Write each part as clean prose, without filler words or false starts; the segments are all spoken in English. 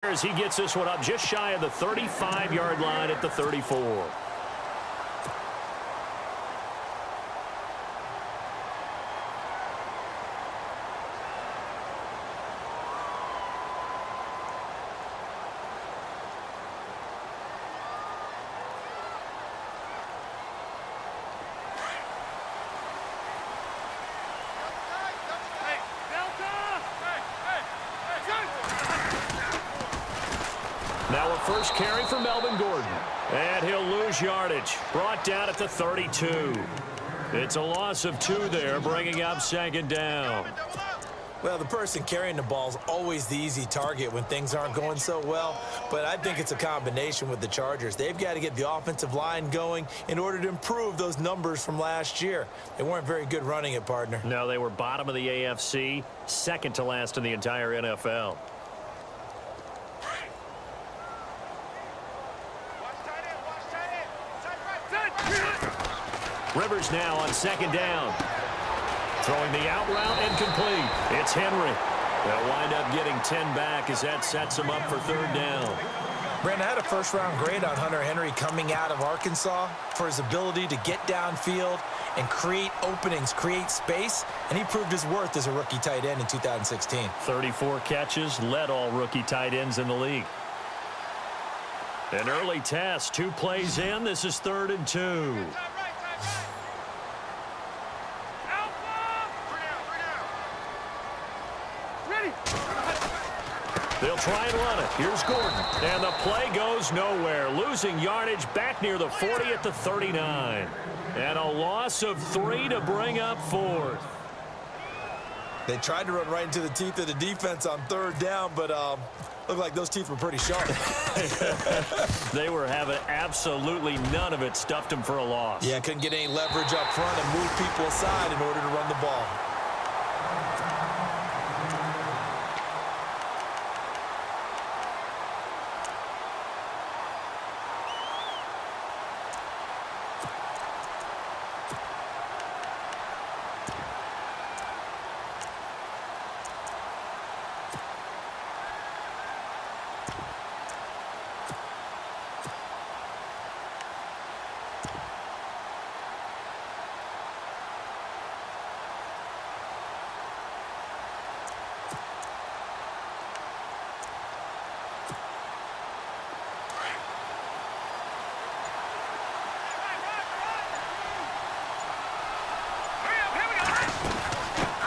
As he gets this one up just shy of the 35-yard line at the 34. Now a first carry for Melvin Gordon. And he'll lose yardage. Brought down at the 32. It's a loss of 2 there, bringing up second down. Well, the person carrying the ball is always the easy target when things aren't going so well. But I think it's a combination with the Chargers. They've got to get the offensive line going in order to improve those numbers from last year. They weren't very good running it, partner. No, they were bottom of the AFC, second to last in the entire NFL. Rivers now on second down. Throwing the out route and complete. It's Henry. They'll wind up getting 10 back as that sets him up for third down. Brandon, I had a first-round grade on Hunter Henry coming out of Arkansas for his ability to get downfield and create openings, create space, and he proved his worth as a rookie tight end in 2016. 34 catches, led all rookie tight ends in the league. An early test, 2 plays in. This is 3rd and 2. They'll try and run it. Here's Gordon. And the play goes nowhere. Losing yardage back near the 40 at the 39. And a loss of 3 to bring up 4th. They tried to run right into the teeth of the defense on 3rd down, but looked like those teeth were pretty sharp. They were having absolutely none of it. Stuffed them for a loss. Yeah, couldn't get any leverage up front and move people aside in order to run the ball.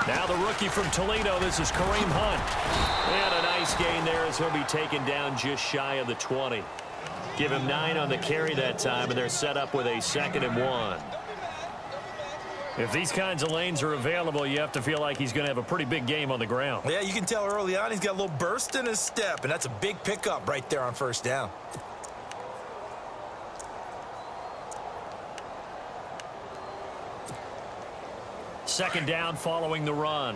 Now the rookie from Toledo, this is Kareem Hunt. And a nice gain there as he'll be taken down just shy of the 20. Give him 9 on the carry that time, and they're set up with a 2nd and 1. If these kinds of lanes are available, you have to feel like he's going to have a pretty big game on the ground. Yeah, you can tell early on he's got a little burst in his step, and that's a big pickup right there on 1st down. Second down following the run.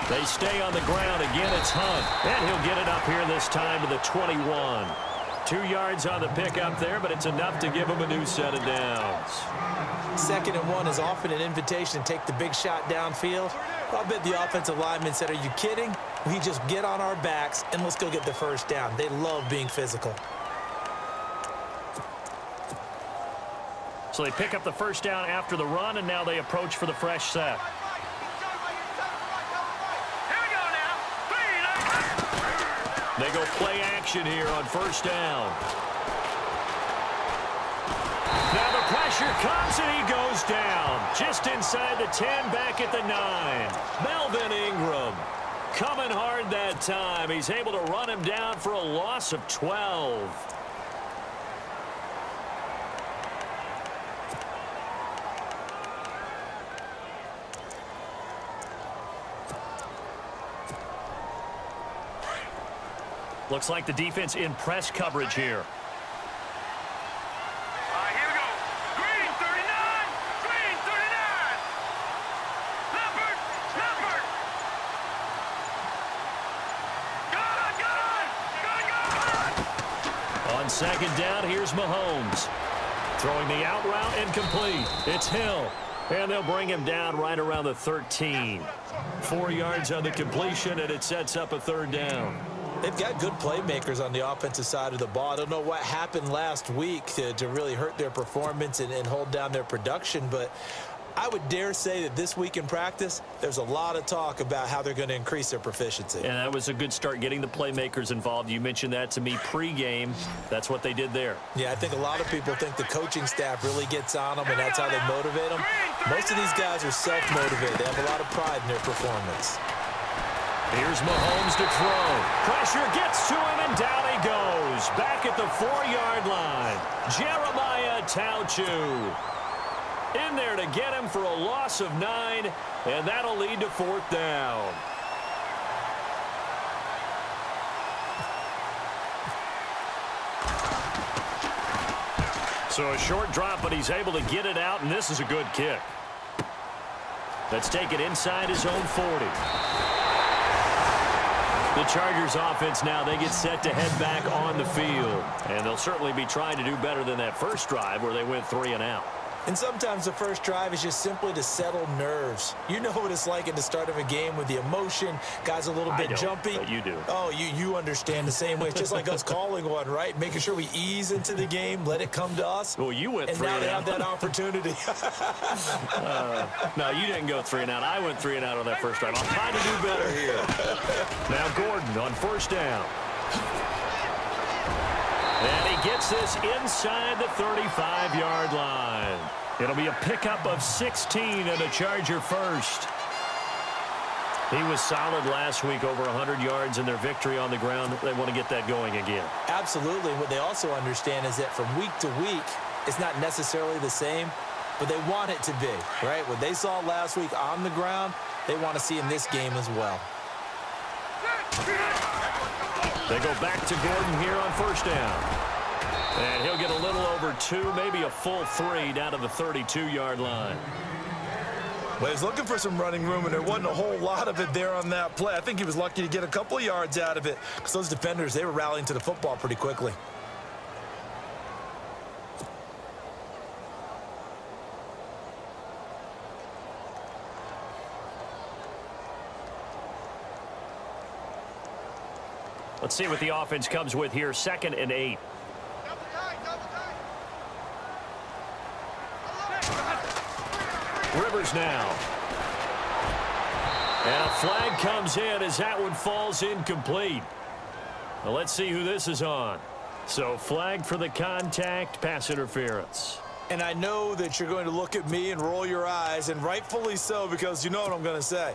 They stay on the ground. Again, it's Hunt. And he'll get it up here this time to the 21. 2 yards on the pickup there, but it's enough to give him a new set of downs. 2nd and 1 is often an invitation to take the big shot downfield. I bet the offensive lineman said, are you kidding? We just get on our backs and let's go get the 1st down. They love being physical. So they pick up the 1st down after the run, and now they approach for the fresh set. They go play action here on 1st down. Now the pressure comes and he goes down. Just inside the 10, back at the 9. Melvin Ingram coming hard that time. He's able to run him down for a loss of 12. Looks like the defense in press coverage here. Here we go. Green 39. Green 39. Leopard. Leopard. Got it. On second down, here's Mahomes. Throwing the out route incomplete. It's Hill. And they'll bring him down right around the 13. 4 yards on the completion, and it sets up a third down. They've got good playmakers on the offensive side of the ball. I don't know what happened last week to really hurt their performance and hold down their production, but I would dare say that this week in practice, there's a lot of talk about how they're going to increase their proficiency. And that was a good start, getting the playmakers involved. You mentioned that to me pregame. That's what they did there. Yeah, I think a lot of people think the coaching staff really gets on them, and that's how they motivate them. Most of these guys are self-motivated. They have a lot of pride in their performance. Here's Mahomes to throw. Pressure gets to him, and down he goes. Back at the 4-yard line. Jeremiah Tauchu in there to get him for a loss of 9, and that'll lead to 4th down. So a short drop, but he's able to get it out, and this is a good kick. That's taken inside his own 40. The Chargers offense now, they get set to head back on the field. And they'll certainly be trying to do better than that first drive where they went 3 and out. And sometimes the first drive is just simply to settle nerves. You know what it's like at the start of a game with the emotion. Guys a little bit jumpy. But you do. Oh, you understand the same way. It's just like us calling one, right? Making sure we ease into the game, let it come to us. Well, you went 3 and out. And now they have that opportunity. No, you didn't go 3 and out. I went 3 and out on that first drive. I'm trying to do better here. Now Gordon on first down. And he gets this inside the 35-yard line. It'll be a pickup of 16 and a Charger first. He was solid last week, over 100 yards in their victory on the ground. They want to get that going again. Absolutely. What they also understand is that from week to week, it's not necessarily the same, but they want it to be, right? What they saw last week on the ground, they want to see in this game as well. They go back to Gordon here on first down. And he'll get a little over 2, maybe a full 3 down to the 32-yard line. Well, he's looking for some running room, and there wasn't a whole lot of it there on that play. I think he was lucky to get a couple of yards out of it because those defenders, they were rallying to the football pretty quickly. Let's see what the offense comes with here. 2nd and 8. Rivers now. And a flag comes in as that one falls incomplete. Well, let's see who this is on. So flag for the contact, pass interference. And I know that you're going to look at me and roll your eyes, and rightfully so, because you know what I'm going to say.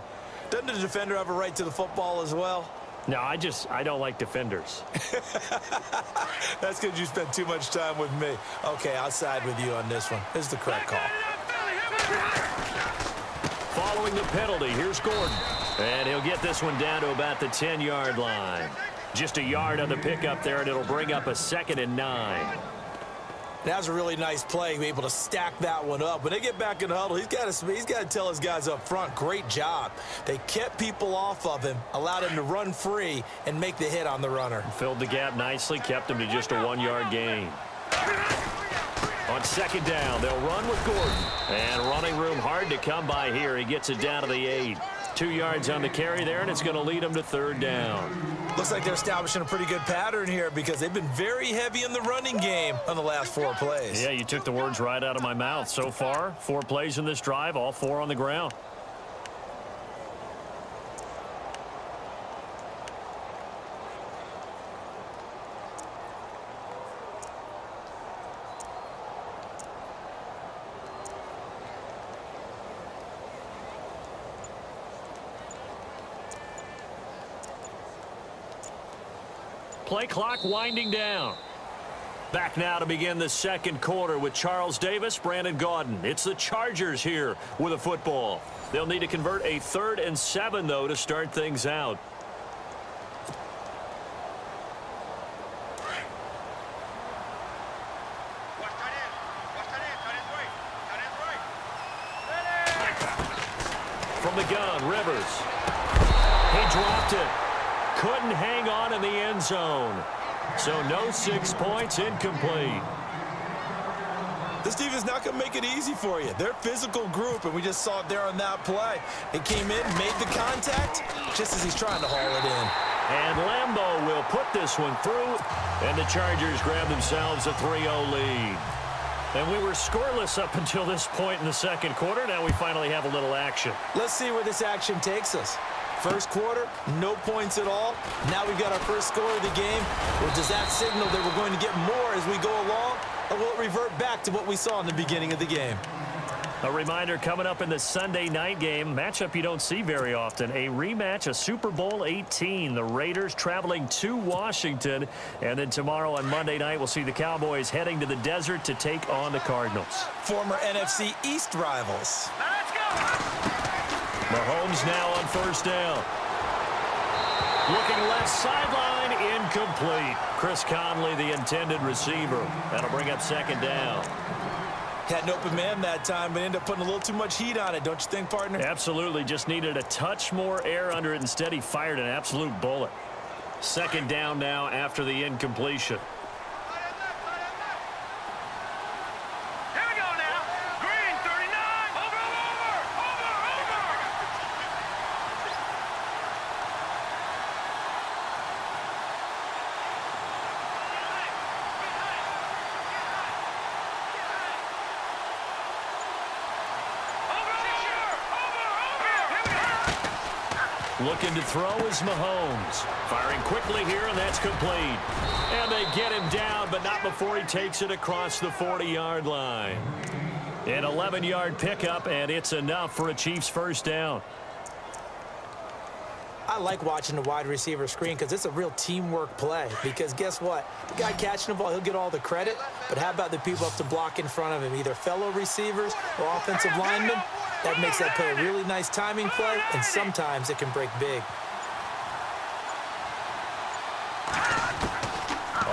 Doesn't the defender have a right to the football as well? No, I don't like defenders. That's because you spent too much time with me. Okay, I'll side with you on this one. This is the correct call. Following the penalty, here's Gordon. And he'll get this one down to about the 10-yard line. Just a yard on the pickup there, and it'll bring up a 2nd and 9. That was a really nice play, be able to stack that one up. When they get back in the huddle, he's got to tell his guys up front, great job. They kept people off of him, allowed him to run free, and make the hit on the runner. Filled the gap nicely, kept him to just a 1-yard gain. On 2nd down, they'll run with Gordon. And running room hard to come by here. He gets it down to the 8. 2 yards on the carry there, and it's going to lead him to 3rd down. Looks like they're establishing a pretty good pattern here because they've been very heavy in the running game on the last 4 plays. Yeah, you took the words right out of my mouth. So far, 4 plays in this drive, all 4 on the ground. Play clock winding down. Back now to begin the 2nd quarter with Charles Davis, Brandon Gaudin. It's the Chargers here with a football. They'll need to convert a 3rd and 7, though, to start things out. From the gun, Rivers. He dropped it. Couldn't hang on in the end zone. So no 6 points, incomplete. This defense is not going to make it easy for you. They're a physical group, and we just saw it there on that play. He came in, made the contact, just as he's trying to haul it in. And Lambeau will put this one through, and the Chargers grab themselves a 3-0 lead. And we were scoreless up until this point in the second quarter. Now we finally have a little action. Let's see where this action takes us. First quarter, no points at all. Now we've got our first score of the game. Well, does that signal that we're going to get more as we go along? Or will it revert back to what we saw in the beginning of the game? A reminder coming up in the Sunday night game, matchup you don't see very often, a rematch of Super Bowl 18. The Raiders traveling to Washington. And then tomorrow on Monday night, we'll see the Cowboys heading to the desert to take on the Cardinals. Former NFC East rivals. Let's go. Mahomes now on first down. Looking left sideline, incomplete. Chris Conley, the intended receiver. That'll bring up second down. Had an open man that time, but ended up putting a little too much heat on it, don't you think, partner? Absolutely. Just needed a touch more air under it. Instead, he fired an absolute bullet. Second down now after the incompletion. Here we go now. Green, 39. Over. Looking to throw is Mahomes. Firing quickly here, and that's complete. And they get him down, but not before he takes it across the 40-yard line. An 11-yard pickup, and it's enough for a Chiefs first down. I like watching the wide receiver screen because it's a real teamwork play. Because guess what? The guy catching the ball, he'll get all the credit. But how about the people up to block in front of him, either fellow receivers or offensive linemen? That makes that play a really nice timing play, and sometimes it can break big.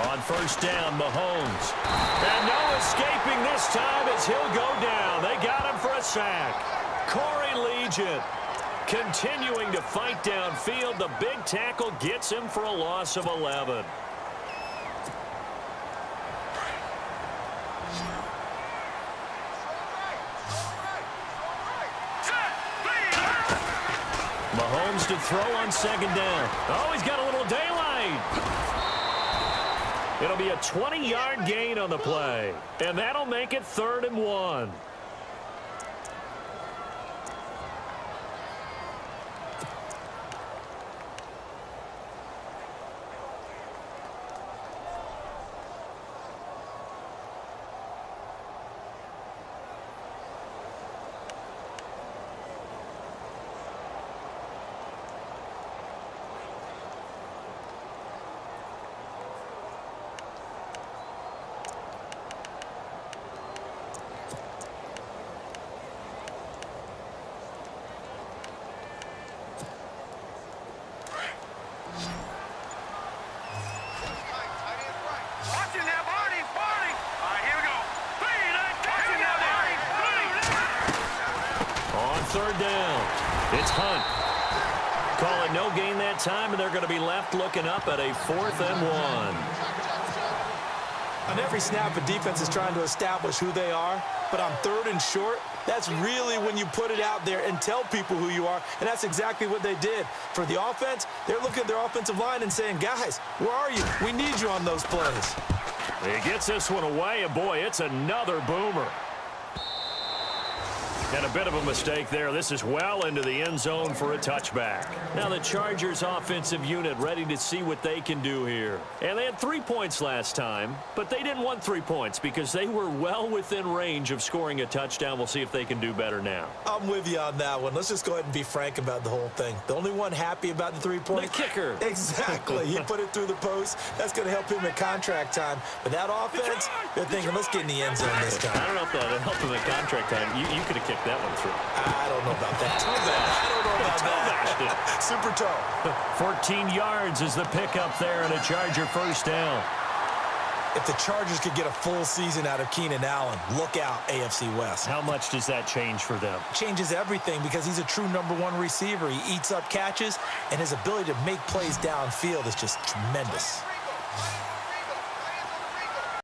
On first down, Mahomes. And no escaping this time as he'll go down. They got him for a sack. Corey Legion continuing to fight downfield. The big tackle gets him for a loss of 11. Mahomes to throw on second down. Oh, he's got a little daylight. It'll be a 20-yard gain on the play, and that'll make it 3rd and 1. Watching that body. All right, here we go. 3, On third down, it's Hunt. Call it no gain that time, and they're going to be left looking up at a 4th and 1. On every snap, a defense is trying to establish who they are, but on 3rd and short, that's really when you put it out there and tell people who you are, and that's exactly what they did. For the offense, they're looking at their offensive line and saying, guys, where are you? We need you on those plays. He gets this one away, and boy, it's another boomer. And a bit of a mistake there. This is well into the end zone for a touchback. Now the Chargers offensive unit ready to see what they can do here. And they had 3 points last time, but they didn't want 3 points because they were well within range of scoring a touchdown. We'll see if they can do better now. I'm with you on that one. Let's just go ahead and be frank about the whole thing. The only one happy about the 3 points? The kicker. Exactly. He put it through the post. That's going to help him at contract time. But that offense, they're thinking, let's get in the end zone this time. I don't know if that helped him at contract time. You could have kicked that one through. I don't know about that. I don't know about that. Super toe. 14 yards is the pickup there and a Charger first down. If the Chargers could get a full season out of Keenan Allen, look out, AFC West. How much does that change for them? Changes everything because he's a true #1 receiver. He eats up catches, and his ability to make plays downfield is just tremendous.